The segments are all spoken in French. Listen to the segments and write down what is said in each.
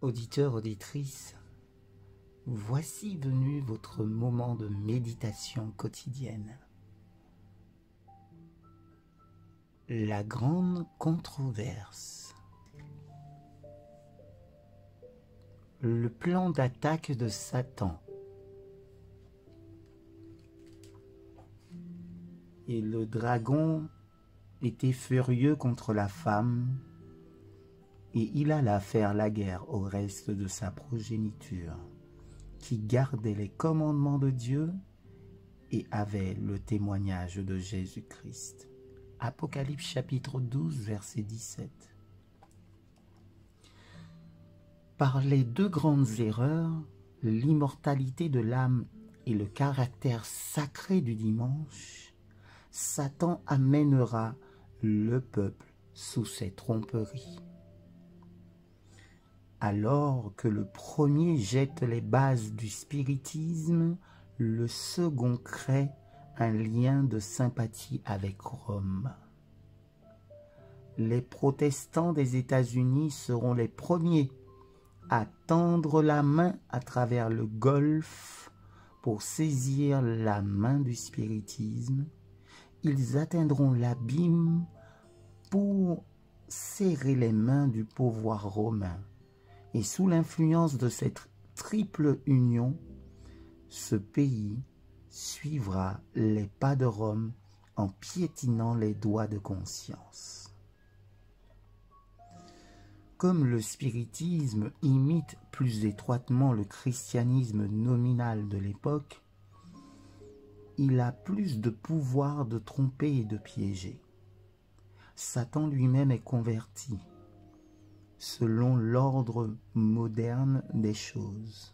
Auditeurs, auditrices, voici venu votre moment de méditation quotidienne. La grande controverse. Le plan d'attaque de Satan. Et le dragon était furieux contre la femme, et il alla faire la guerre au reste de sa progéniture, qui gardait les commandements de Dieu et avait le témoignage de Jésus-Christ. Apocalypse chapitre 12, verset 17. Par les deux grandes erreurs, l'immortalité de l'âme et le caractère sacré du dimanche, Satan amènera le peuple sous ses tromperies. Alors que le premier jette les bases du spiritisme, le second crée un lien de sympathie avec Rome. Les protestants des États-Unis seront les premiers à tendre la main à travers le golfe pour saisir la main du spiritisme. Ils atteindront l'abîme pour serrer les mains du pouvoir romain. Et sous l'influence de cette triple union, ce pays suivra les pas de Rome en piétinant les doigts de conscience. Comme le spiritisme imite plus étroitement le christianisme nominal de l'époque, il a plus de pouvoir de tromper et de piéger. Satan lui-même est converti selon l'ordre moderne des choses.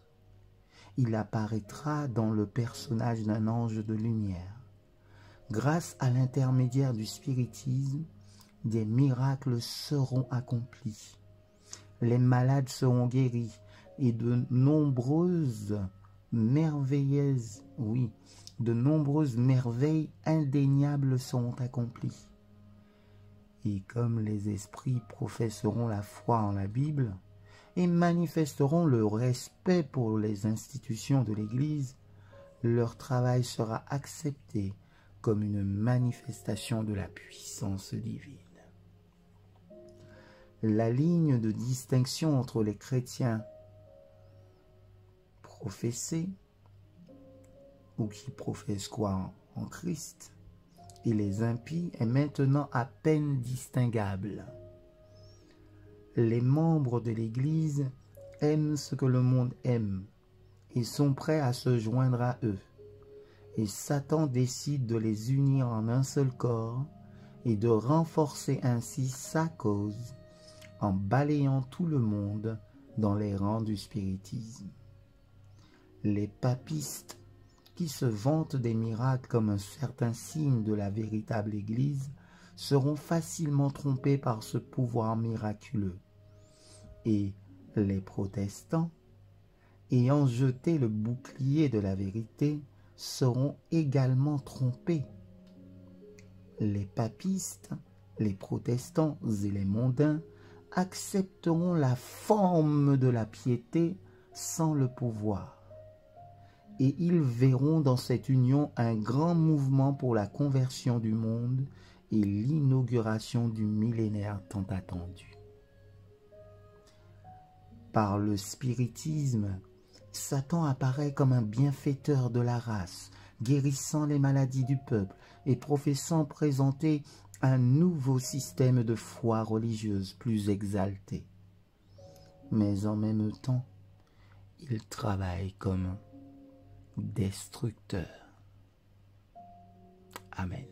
Il apparaîtra dans le personnage d'un ange de lumière. Grâce à l'intermédiaire du spiritisme, des miracles seront accomplis. Les malades seront guéris et de nombreuses merveilles indéniables seront accomplies. Et comme les esprits professeront la foi en la Bible et manifesteront le respect pour les institutions de l'Église, leur travail sera accepté comme une manifestation de la puissance divine. La ligne de distinction entre les chrétiens professés, ou qui professent quoi en Christ, et les impies est maintenant à peine distinguable. Les membres de l'Église aiment ce que le monde aime et sont prêts à se joindre à eux. Et Satan décide de les unir en un seul corps et de renforcer ainsi sa cause en balayant tout le monde dans les rangs du spiritisme. Les papistes qui se vantent des miracles comme un certain signe de la véritable Église seront facilement trompés par ce pouvoir miraculeux. Et les protestants, ayant jeté le bouclier de la vérité, seront également trompés. Les papistes, les protestants et les mondains accepteront la forme de la piété sans le pouvoir. Et ils verront dans cette union un grand mouvement pour la conversion du monde et l'inauguration du millénaire tant attendu. Par le spiritisme, Satan apparaît comme un bienfaiteur de la race, guérissant les maladies du peuple et professant présenter un nouveau système de foi religieuse plus exalté. Mais en même temps, il travaille comme destructeur. Amen.